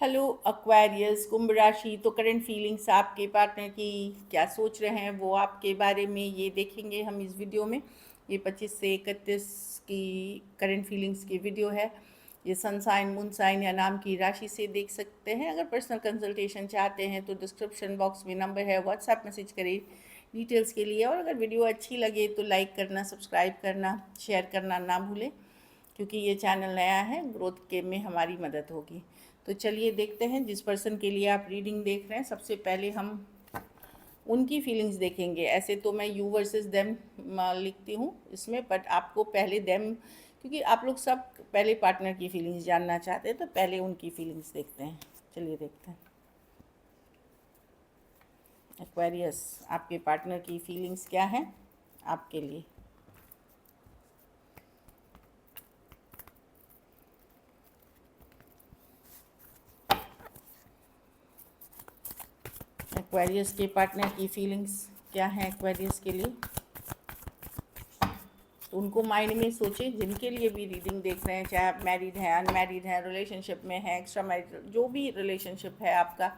Hello Aquarius कुंभ राशि। तो current feelings आपके पार्टनर की क्या सोच रहे हैं वो आपके बारे में ये देखेंगे हम इस वीडियो में। ये 25 से 31 की करंट फीलिंग्स की वीडियो है। ये सन साइन मून साइन या नाम की राशि से देख सकते हैं। अगर पर्सनल कंसल्टेशन चाहते हैं तो डिस्क्रिप्शन बॉक्स में नंबर है, व्हाट्सएप मैसेज करें डिटेल्स के लिए। और अगर वीडियो अच्छी लगे तो लाइक करना, सब्सक्राइब करना, शेयर करना ना भूलें, क्योंकि ये चैनल नया है, ग्रोथ के में हमारी मदद होगी। तो चलिए देखते हैं जिस पर्सन के लिए आप रीडिंग देख रहे हैं। सबसे पहले हम उनकी फीलिंग्स देखेंगे। ऐसे तो मैं यू वर्सेस देम लिखती हूँ इसमें, बट आपको पहले देम, क्योंकि आप लोग सब पहले पार्टनर की फीलिंग्स जानना चाहते हैं तो पहले उनकी फीलिंग्स देखते हैं। चलिए देखते हैं। एक्वेरियस, आपके पार्टनर की फीलिंग्स क्या हैं आपके लिए। एक्वेरियस के पार्टनर की फीलिंग्स क्या हैं एक्वेरियस के लिए। तो उनको माइंड में सोचें, जिनके लिए भी रीडिंग देख रहे हैं, चाहे आप मैरिड हैं, अनमैरिड हैं, रिलेशनशिप में हैं, एक्स्ट्रा मैरिड, जो भी रिलेशनशिप है आपका,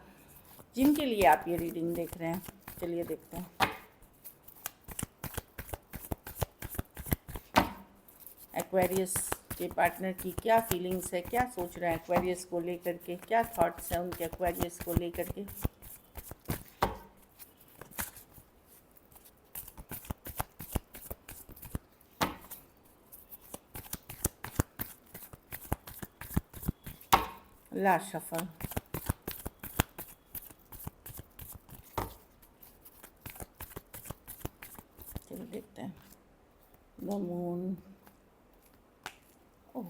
जिनके लिए आप ये रीडिंग देख रहे हैं। चलिए देखते हैं एक्वेरियस के पार्टनर की क्या फीलिंग्स है, क्या सोच रहे हैं एक्वेरियस को लेकर के, क्या थॉट्स हैं उनके एक्वेरियस को लेकर के। Last shuffle. चलिए देखते हैं द मून। ओह,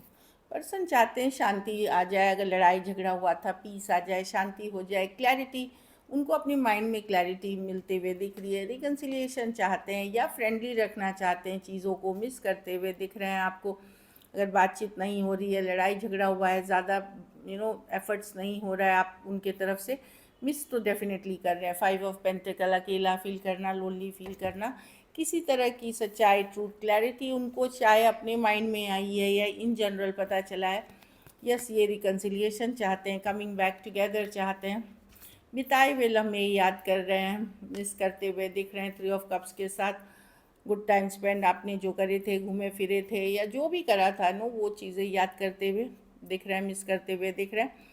पर्सन चाहते हैं शांति आ जाए। अगर लड़ाई झगड़ा हुआ था, पीस आ जाए, शांति हो जाए, क्लैरिटी, उनको अपने माइंड में क्लैरिटी मिलते हुए दिख रही है। रिकन्सिलिएशन चाहते हैं या फ्रेंडली रखना चाहते हैं, चीज़ों को मिस करते हुए दिख रहे हैं आपको। अगर बातचीत नहीं हो रही है, लड़ाई झगड़ा हुआ है, ज़्यादा एफर्ट्स नहीं हो रहा है आप उनके तरफ से, मिस तो डेफिनेटली कर रहे हैं। 5 ऑफ पेंटिकल, अकेला फील करना, लोनली फील करना, किसी तरह की सच्चाई, ट्रूथ, क्लैरिटी उनको चाहे अपने माइंड में आई है या इन जनरल पता चला है। यस, ये रिकन्सिलिएशन चाहते हैं, कमिंग बैक टुगेदर चाहते हैं, बिताए हुए लम्हे याद कर रहे हैं, मिस करते हुए दिख रहे हैं। 3 ऑफ कप्स के साथ गुड टाइम स्पेंड आपने जो करे थे, घूमे फिरे थे या जो भी करा था नो, वो चीज़ें याद करते हुए दिख रहे हैं, मिस करते हुए दिख रहे हैं।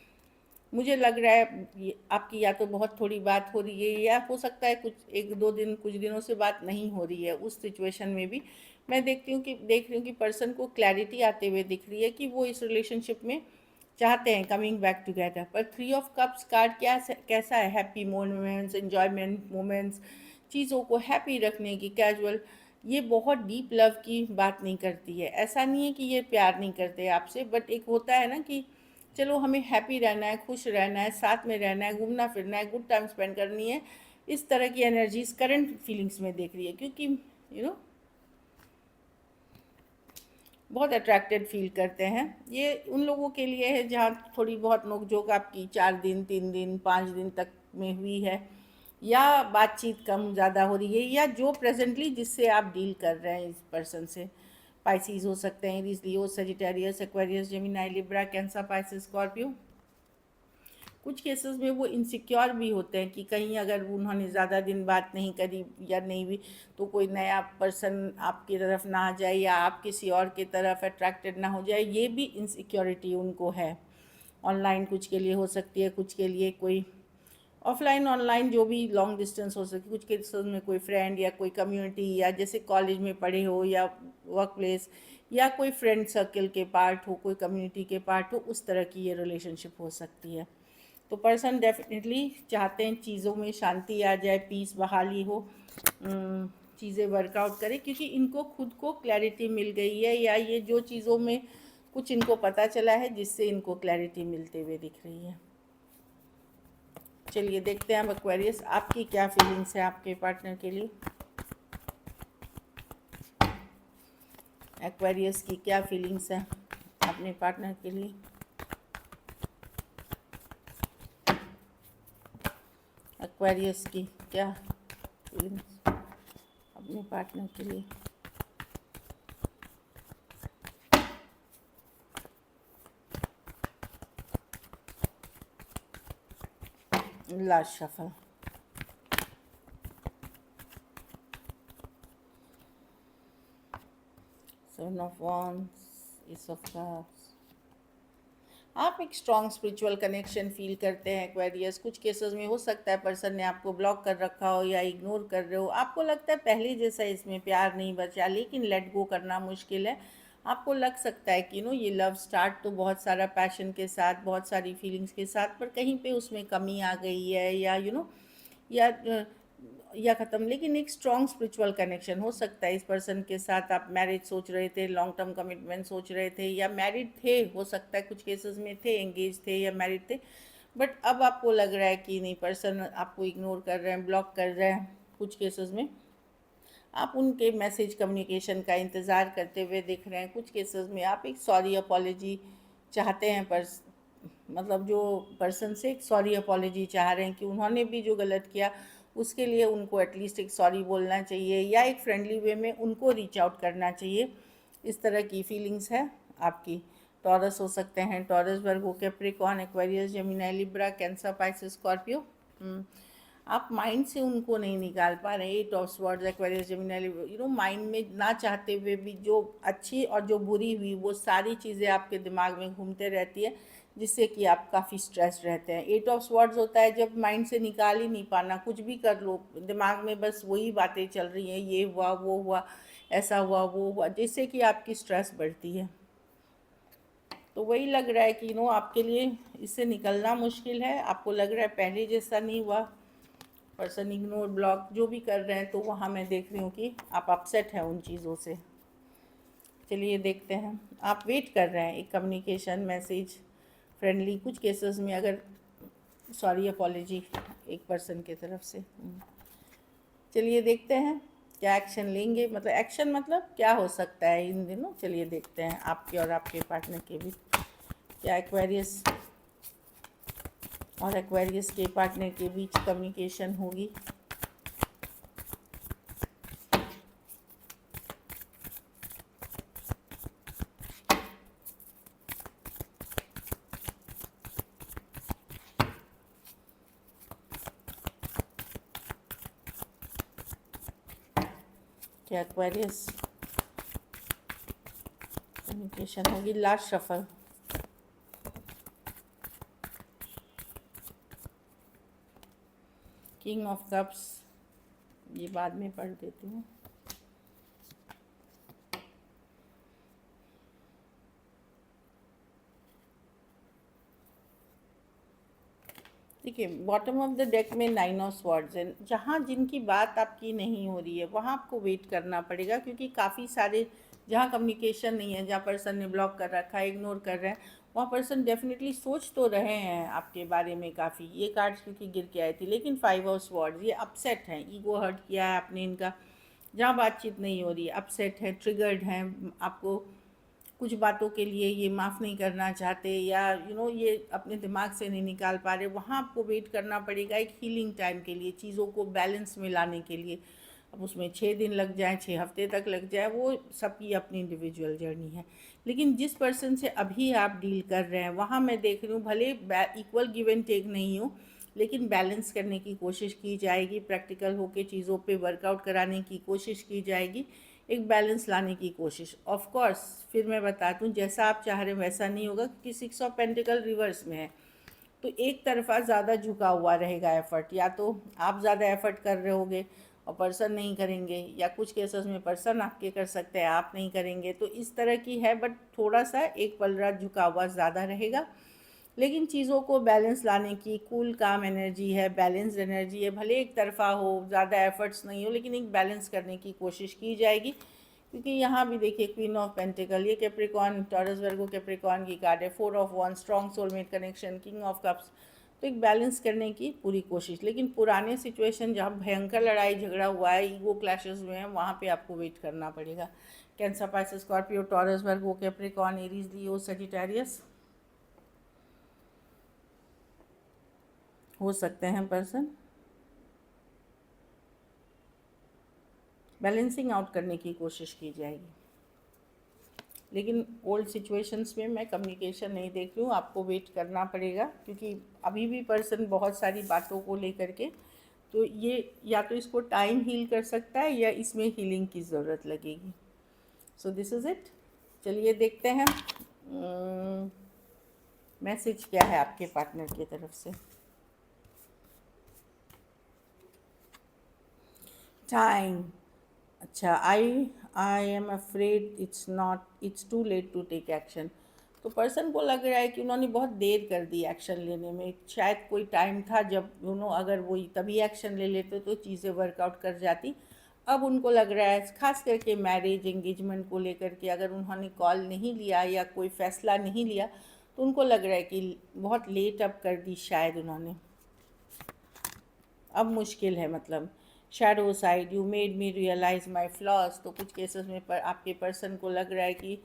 मुझे लग रहा है आपकी या तो बहुत थोड़ी बात हो रही है, या हो सकता है कुछ 1-2 दिन, कुछ दिनों से बात नहीं हो रही है। उस सिचुएशन में भी मैं देख रही हूँ कि पर्सन को क्लैरिटी आते हुए दिख रही है कि वो इस रिलेशनशिप में चाहते हैं कमिंग बैक टुगेदर। पर 3 ऑफ कप्स कार्ड क्या कैसा है, हैप्पी मोमेंट्स, एन्जॉयमेंट मोमेंट्स, चीज़ों को हैप्पी रखने की, कैजुअल। ये बहुत डीप लव की बात नहीं करती है। ऐसा नहीं है कि ये प्यार नहीं करते आपसे, बट एक होता है ना कि चलो हमें हैप्पी रहना है, खुश रहना है, साथ में रहना है, घूमना फिरना है, गुड टाइम स्पेंड करनी है। इस तरह की एनर्जीज करंट फीलिंग्स में देख रही है, क्योंकि बहुत अट्रैक्टेड फील करते हैं। ये उन लोगों के लिए है जहाँ थोड़ी बहुत नोकझोंक आपकी 4 दिन, 3 दिन, 5 दिन तक में हुई है, या बातचीत कम ज़्यादा हो रही है, या जो प्रेजेंटली जिससे आप डील कर रहे हैं इस पर्सन से। पाइसिस हो सकते हैं, Aries, Leo, Sagittarius, Aquarius, Gemini, Libra, Cancer, Pisces, Scorpio. कुछ केसेस में वो इनसिक्योर भी होते हैं कि कहीं अगर उन्होंने ज़्यादा दिन बात नहीं करी या नहीं भी, तो कोई नया पर्सन आपकी तरफ ना आ जाए या आप किसी और की तरफ अट्रैक्टेड ना हो जाए, ये भी इनसिक्योरिटी उनको है। ऑनलाइन कुछ के लिए हो सकती है, कुछ के लिए कोई ऑफलाइन, ऑनलाइन, जो भी लॉन्ग डिस्टेंस हो सकती है। कुछ केसेस में कोई फ्रेंड या कोई कम्युनिटी, या जैसे कॉलेज में पढ़े हो या वर्क प्लेस, या कोई फ्रेंड सर्कल के पार्ट हो, कोई कम्युनिटी के पार्ट हो, उस तरह की ये रिलेशनशिप हो सकती है। तो पर्सन डेफिनेटली चाहते हैं चीज़ों में शांति आ जाए, पीस, बहाली हो, चीज़ें वर्कआउट करें, क्योंकि इनको खुद को क्लैरिटी मिल गई है, या ये जो चीज़ों में कुछ इनको पता चला है जिससे इनको क्लैरिटी मिलते हुए दिख रही है। चलिए देखते हैं अब एक्वेरियस आपकी क्या फीलिंग्स है आपके पार्टनर के लिए। एक्वेरियस की क्या फीलिंग्स है अपने पार्टनर के लिए। एक्वेरियस की क्या फीलिंग्स अपने पार्टनर के लिए। Last shuffle. Seven of wands, S of cups. आप एक स्ट्रॉन्ग स्पिरिचुअल कनेक्शन फील करते हैं एक्वेरियस। कुछ केसेस में हो सकता है पर्सन ने आपको ब्लॉक कर रखा हो या इग्नोर कर रहे हो, आपको लगता है पहले जैसा इसमें प्यार नहीं बचा, लेकिन लेट गो करना मुश्किल है। आपको लग सकता है कि ये लव स्टार्ट तो बहुत सारा पैशन के साथ, बहुत सारी फीलिंग्स के साथ, पर कहीं पे उसमें कमी आ गई है, या या या ख़त्म। लेकिन एक स्ट्रॉन्ग स्पिरिचुअल कनेक्शन हो सकता है इस पर्सन के साथ। आप मैरिज सोच रहे थे, लॉन्ग टर्म कमिटमेंट सोच रहे थे, या मैरिड थे, हो सकता है कुछ केसेस में थे, एंगेज थे या मैरिड थे, बट अब आपको लग रहा है कि नहीं, पर्सन आपको इग्नोर कर रहे हैं, ब्लॉक कर रहे हैं। कुछ केसेस में आप उनके मैसेज कम्युनिकेशन का इंतज़ार करते हुए दिख रहे हैं। कुछ केसेस में आप एक सॉरी अपॉलॉजी चाहते हैं, मतलब जो पर्सन से एक सॉरी अपॉलॉजी चाह रहे हैं कि उन्होंने भी जो गलत किया उसके लिए उनको एटलीस्ट एक सॉरी बोलना चाहिए, या एक फ्रेंडली वे में उनको रीच आउट करना चाहिए। इस तरह की फीलिंग्स है आपकी। टॉरस हो सकते हैं, Taurus, Virgo, Capricorn, Aquarius, Gemini, Libra, Cancer, Pisces, Scorpio. आप माइंड से उनको नहीं निकाल पा रहे। Eight of swords, Aquarius, Gemini, mind में ना चाहते हुए भी जो अच्छी और जो बुरी हुई वो सारी चीज़ें आपके दिमाग में घूमते रहती है, जिससे कि आप काफ़ी स्ट्रेस रहते हैं। एट ऑफ स्वॉर्ड्स होता है जब माइंड से निकाल ही नहीं पाना, कुछ भी कर लो दिमाग में बस वही बातें चल रही हैं, ये हुआ, वो हुआ, ऐसा हुआ, वो हुआ, जिससे कि आपकी स्ट्रेस बढ़ती है। तो वही लग रहा है कि आपके लिए इससे निकलना मुश्किल है। आपको लग रहा है पहले जैसा नहीं हुआ, पर्सन इग्नोर, ब्लॉक जो भी कर रहे हैं, तो वहाँ मैं देख रही हूँ कि आप अपसेट हैं उन चीज़ों से। चलिए देखते हैं। आप वेट कर रहे हैं एक कम्युनिकेशन, मैसेज, फ्रेंडली, कुछ केसेस में अगर सॉरी अपॉलॉजी एक पर्सन की तरफ से। चलिए देखते हैं क्या एक्शन लेंगे, मतलब एक्शन मतलब क्या हो सकता है इन दिनों। चलिए देखते हैं आपके और आपके पार्टनर के बीच क्या एक्वेरियस और एक्वेरियस के पार्टनर के बीच कम्युनिकेशन होगी। क्या एक्वेरियस कम्युनिकेशन होगी। Last shuffle. King of cups, ये बाद में पढ़ देती हूँ। देखिए बॉटम ऑफ द डेक में नाइन ऑफ स्वॉर्ड्स है। जहाँ जिनकी बात आपकी नहीं हो रही है वहाँ आपको वेट करना पड़ेगा, क्योंकि काफ़ी सारे जहाँ कम्युनिकेशन नहीं है, जहाँ पर्सन ने ब्लॉक कर रखा है, इग्नोर कर रहे हैं, वहाँ पर्सन डेफिनेटली सोच तो रहे हैं आपके बारे में काफ़ी। ये कार्ड्स क्योंकि गिर के आई थी, लेकिन फाइव ऑफ स्वॉर्ड्स, ये अपसेट हैं, ईगो हर्ट किया है आपने इनका, जहाँ बातचीत नहीं हो रही है, अपसेट है, ट्रिगर्ड हैं, आपको कुछ बातों के लिए ये माफ़ नहीं करना चाहते, या ये अपने दिमाग से नहीं निकाल पा रहे। वहाँ आपको वेट करना पड़ेगा एक हीलिंग टाइम के लिए, चीज़ों को बैलेंस में लाने के लिए। अब उसमें 6 दिन लग जाए, 6 हफ्ते तक लग जाए, वो सबकी अपनी इंडिविजुअल जर्नी है। लेकिन जिस पर्सन से अभी आप डील कर रहे हैं वहाँ मैं देख रही हूँ, भले इक्वल गिव एंड टेक नहीं हो, लेकिन बैलेंस करने की कोशिश की जाएगी, प्रैक्टिकल होकर चीज़ों पे वर्कआउट कराने की कोशिश की जाएगी, एक बैलेंस लाने की कोशिश। ऑफ कोर्स फिर मैं बताती हूँ, जैसा आप चाह रहे हैं वैसा नहीं होगा, क्योंकि 6 ऑफ पेंटिकल रिवर्स में है, तो एक तरफा ज़्यादा झुका हुआ रहेगा एफर्ट। या तो आप ज़्यादा एफर्ट कर रहे होगे और पर्सन नहीं करेंगे, या कुछ केसेस में पर्सन आपके कर सकते हैं, आप नहीं करेंगे, तो इस तरह की है। बट थोड़ा सा एक पलड़ा झुका हुआ ज़्यादा रहेगा, लेकिन चीज़ों को बैलेंस लाने की कूल काम एनर्जी है, बैलेंस्ड एनर्जी है। भले एक तरफा हो, ज़्यादा एफर्ट्स नहीं हो, लेकिन एक बैलेंस करने की कोशिश की जाएगी। क्योंकि यहाँ भी देखिए क्वीन ऑफ पेंटिकल, ये कैप्रिकॉर्न, टॉरस, वर्गो, कैप्रिकॉर्न की कार्ड है। 4 of 1, strong soulmate connection, king of cups, तो एक बैलेंस करने की पूरी कोशिश। लेकिन पुराने सिचुएशन जहाँ भयंकर लड़ाई झगड़ा हुआ है, ईगो क्लैशेस हुए हैं, वहाँ पे आपको वेट करना पड़ेगा। Cancer, Pisces, Scorpio, taurus, Virgo, Capricorn, Aries, Leo, Sagittarius हो सकते हैं पर्सन। बैलेंसिंग आउट करने की कोशिश की जाएगी, लेकिन ओल्ड सिचुएशंस में मैं कम्युनिकेशन नहीं देख रही हूँ, आपको वेट करना पड़ेगा क्योंकि अभी भी पर्सन बहुत सारी बातों को लेकर के, तो ये या तो इसको टाइम हील कर सकता है या इसमें हीलिंग की ज़रूरत लगेगी। So this is it. चलिए देखते हैं मैसेज क्या है आपके पार्टनर की तरफ से। टाइम, अच्छा, I am afraid it's too late to take action. तो पर्सन को लग रहा है कि उन्होंने बहुत देर कर दी एक्शन लेने में, शायद कोई टाइम था जब अगर वो तभी एक्शन ले लेते तो चीज़ें वर्कआउट कर जाती। अब उनको लग रहा है खास करके मैरिज एंगेजमेंट को लेकर के अगर उन्होंने कॉल नहीं लिया या कोई फ़ैसला नहीं लिया तो उनको लग रहा है कि बहुत लेट अप कर दी शायद उन्होंने। अब मुश्किल है, मतलब shadow side, you made me realise my flaws. तो कुछ केसेस में आपके पर्सन को लग रहा है कि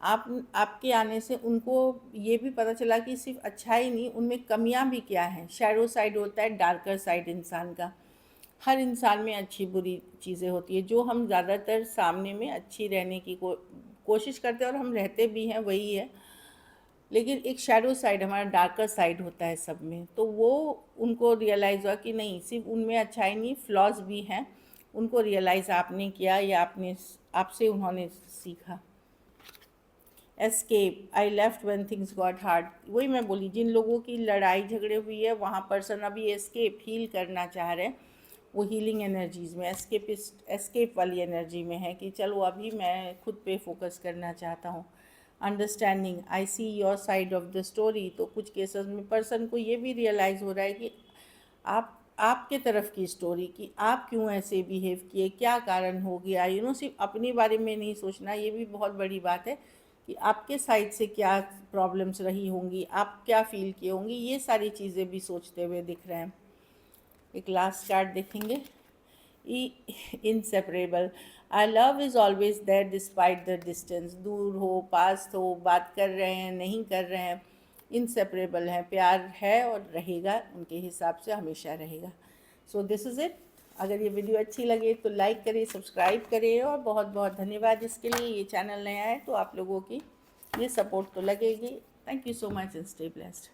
आपके आने से उनको ये भी पता चला कि सिर्फ अच्छा ही नहीं, उनमें कमियां भी क्या हैं। शैडो साइड होता है डार्कर साइड इंसान का। हर इंसान में अच्छी बुरी चीज़ें होती है, जो हम ज़्यादातर सामने में अच्छी रहने की कोशिश करते हैं और हम रहते भी हैं वही है, लेकिन एक शैडो साइड हमारा डार्कर साइड होता है सब में। तो वो उनको रियलाइज़ हुआ कि नहीं, सिर्फ उनमें अच्छाई नहीं, फ्लॉज भी हैं। उनको रियलाइज़ आपने किया या आपसे उन्होंने सीखा। Escape, I left when things got hard. वही मैं बोली, जिन लोगों की लड़ाई झगड़े हुई है वहाँ पर्सन अभी एस्केप हील करना चाह रहे हैं। वो हीलिंग एनर्जीज़ में एस्केप वाली एनर्जी में है कि चलो अभी मैं खुद पे फोकस करना चाहता हूँ। Understanding, I see your side of the story. तो कुछ केसेस में पर्सन को ये भी रियलाइज़ हो रहा है कि आपके तरफ की स्टोरी, कि आप क्यों ऐसे बिहेव किए, क्या कारण हो गया। सिर्फ अपने बारे में नहीं सोचना, ये भी बहुत बड़ी बात है कि आपके साइड से क्या प्रॉब्लम्स रही होंगी, आप क्या फील किए होंगे, ये सारी चीज़ें भी सोचते हुए दिख रहे हैं। एक लास्ट कार्ड देखेंगे, inseparable, our love is always there despite the distance. दूर हो, पास हो, बात कर रहे हैं, नहीं कर रहे हैं, इनसेपरेबल है, प्यार है और रहेगा, उनके हिसाब से हमेशा रहेगा। So this is it. अगर ये वीडियो अच्छी लगे तो लाइक करें, सब्सक्राइब करें, और बहुत बहुत धन्यवाद इसके लिए। ये चैनल नया है तो आप लोगों की ये सपोर्ट तो लगेगी। Thank you so much and stay blessed.